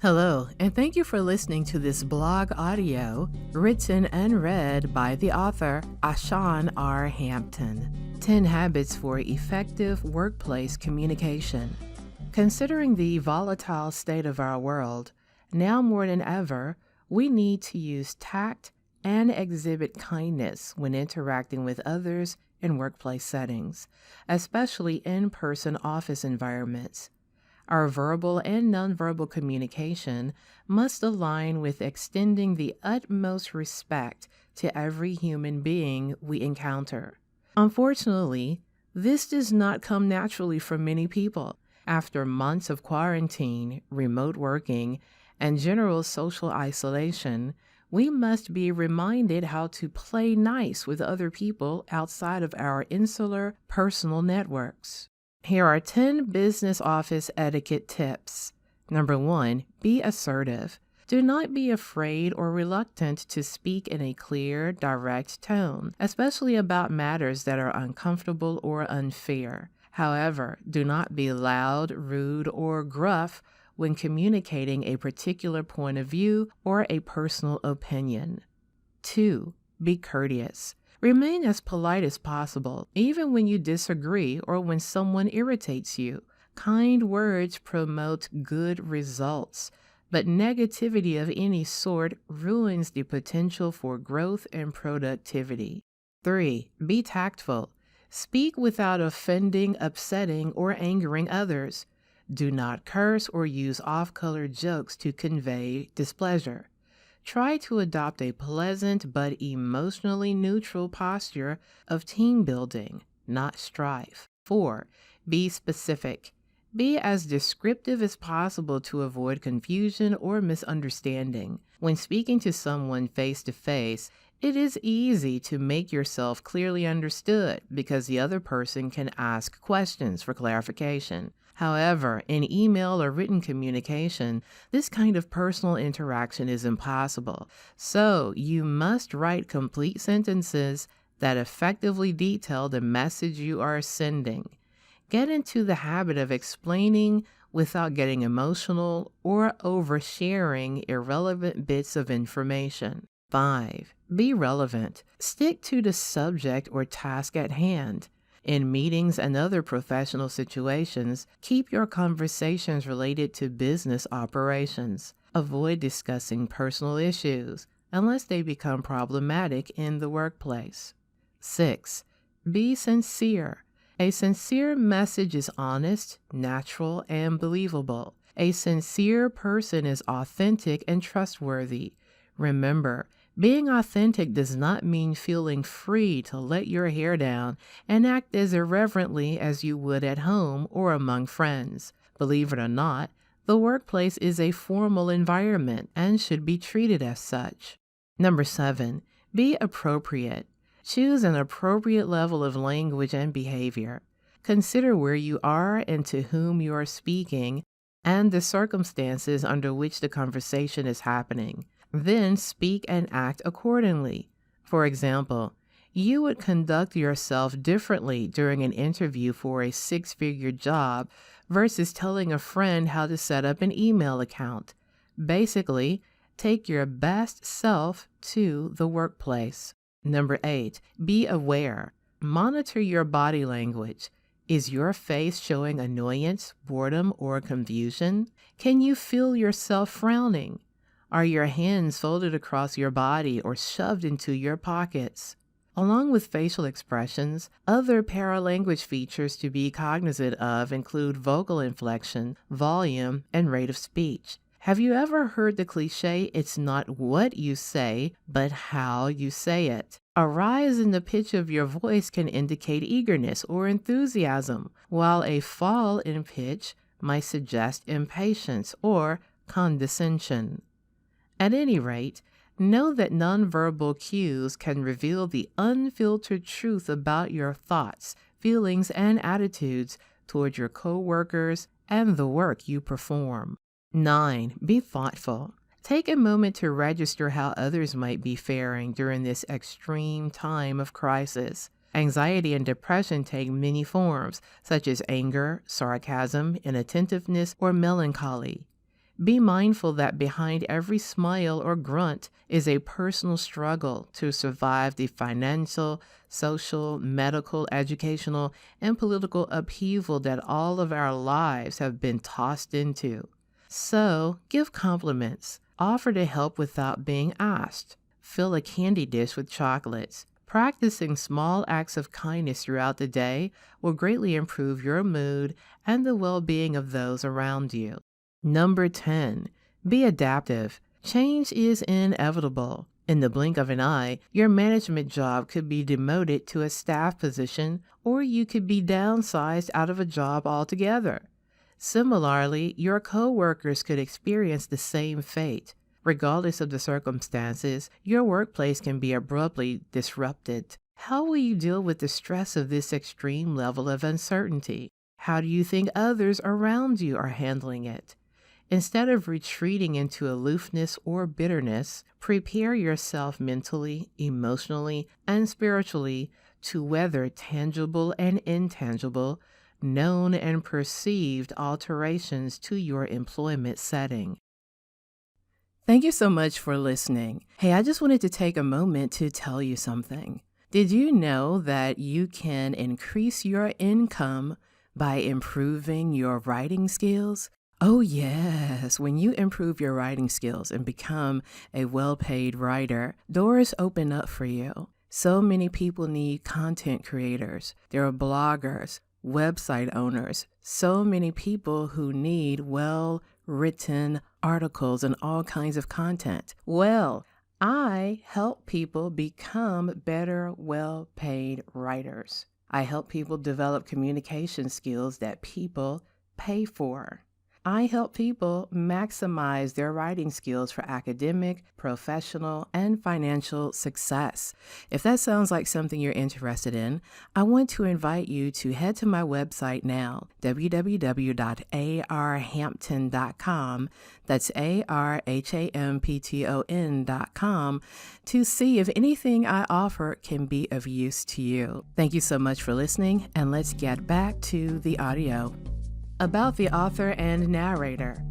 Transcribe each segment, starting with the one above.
Hello, and thank you for listening to this blog audio written and read by the author Ashan R. Hampton. 10 Habits for Effective Workplace Communication. Considering the volatile state of our world, now more than ever, we need to use tact and exhibit kindness when interacting with others in workplace settings, especially in-person office environments. Our verbal and nonverbal communication must align with extending the utmost respect to every human being we encounter. Unfortunately, this does not come naturally for many people. After months of quarantine, remote working, and general social isolation, we must be reminded how to play nice with other people outside of our insular personal networks. Here are 10 business office etiquette tips. Number 1, be assertive. Do not be afraid or reluctant to speak in a clear, direct tone, especially about matters that are uncomfortable or unfair. However, do not be loud, rude, or gruff when communicating a particular point of view or a personal opinion. 2, be courteous. Remain as polite as possible, even when you disagree or when someone irritates you. Kind words promote good results, but negativity of any sort ruins the potential for growth and productivity. 3, be tactful. Speak without offending, upsetting, or angering others. Do not curse or use off-color jokes to convey displeasure. Try to adopt a pleasant but emotionally neutral posture of team building, not strife. 4, be specific. Be as descriptive as possible to avoid confusion or misunderstanding. When speaking to someone face to face, it is easy to make yourself clearly understood because the other person can ask questions for clarification. However, in email or written communication, this kind of personal interaction is impossible. So, you must write complete sentences that effectively detail the message you are sending. Get into the habit of explaining without getting emotional or oversharing irrelevant bits of information. 5, be relevant. Stick to the subject or task at hand. In meetings and other professional situations, keep your conversations related to business operations. Avoid discussing personal issues unless they become problematic in the workplace. 6, be sincere. A sincere message is honest, natural, and believable. A sincere person is authentic and trustworthy. Remember, being authentic does not mean feeling free to let your hair down and act as irreverently as you would at home or among friends. Believe it or not, the workplace is a formal environment and should be treated as such. Number 7, be appropriate. Choose an appropriate level of language and behavior. Consider where you are and to whom you are speaking and the circumstances under which the conversation is happening. Then speak and act accordingly. For example, you would conduct yourself differently during an interview for a 6-figure job versus telling a friend how to set up an email account. Basically, take your best self to the workplace. Number 8, be aware. Monitor your body language. Is your face showing annoyance, boredom, or confusion? Can you feel yourself frowning? Are your hands folded across your body or shoved into your pockets? Along with facial expressions, other paralanguage features to be cognizant of include vocal inflection, volume, and rate of speech. Have you ever heard the cliche, it's not what you say, but how you say it? A rise in the pitch of your voice can indicate eagerness or enthusiasm, while a fall in pitch might suggest impatience or condescension. At any rate, know that nonverbal cues can reveal the unfiltered truth about your thoughts, feelings, and attitudes toward your coworkers and the work you perform. 9, be thoughtful. Take a moment to register how others might be faring during this extreme time of crisis. Anxiety and depression take many forms, such as anger, sarcasm, inattentiveness, or melancholy. Be mindful that behind every smile or grunt is a personal struggle to survive the financial, social, medical, educational, and political upheaval that all of our lives have been tossed into. So, give compliments. Offer to help without being asked. Fill a candy dish with chocolates. Practicing small acts of kindness throughout the day will greatly improve your mood and the well-being of those around you. Number 10, be adaptive. Change is inevitable. In the blink of an eye, your management job could be demoted to a staff position, or you could be downsized out of a job altogether. Similarly, your coworkers could experience the same fate. Regardless of the circumstances, your workplace can be abruptly disrupted. How will you deal with the stress of this extreme level of uncertainty? How do you think others around you are handling it? Instead of retreating into aloofness or bitterness, prepare yourself mentally, emotionally, and spiritually to weather tangible and intangible, known and perceived alterations to your employment setting. Thank you so much for listening. Hey, I just wanted to take a moment to tell you something. Did you know that you can increase your income by improving your writing skills? Oh, yes. When you improve your writing skills and become a well-paid writer, doors open up for you. So many people need content creators. There are bloggers, website owners, so many people who need well-written articles and all kinds of content. Well, I help people become better, well-paid writers. I help people develop communication skills that people pay for. I help people maximize their writing skills for academic, professional, and financial success. If that sounds like something you're interested in, I want to invite you to head to my website now, www.arhampton.com. That's arhampton.com, to see if anything I offer can be of use to you. Thank you so much for listening, and let's get back to the audio. About the author and narrator.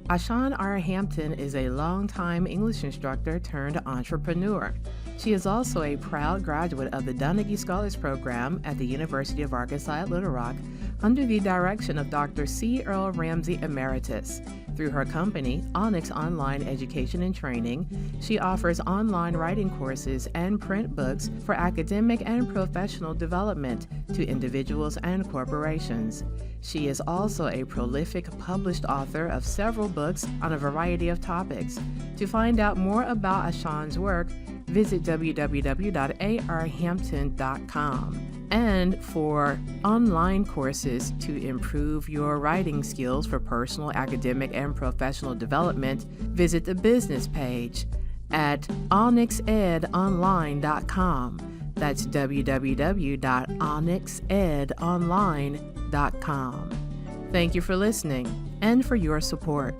Ashan R. Hampton is a longtime English instructor turned entrepreneur. She is also a proud graduate of the Donaghy Scholars Program at the University of Arkansas at Little Rock under the direction of Dr. C. Earl Ramsey Emeritus. Through her company, Onyx Online Education and Training, she offers online writing courses and print books for academic and professional development to individuals and corporations. She is also a prolific published author of several books on a variety of topics. To find out more about Ashan's work, visit www.arhampton.com. And for online courses to improve your writing skills for personal, academic, and professional development, visit the business page at onyxedonline.com. That's www.onyxedonline.com. Thank you for listening and for your support.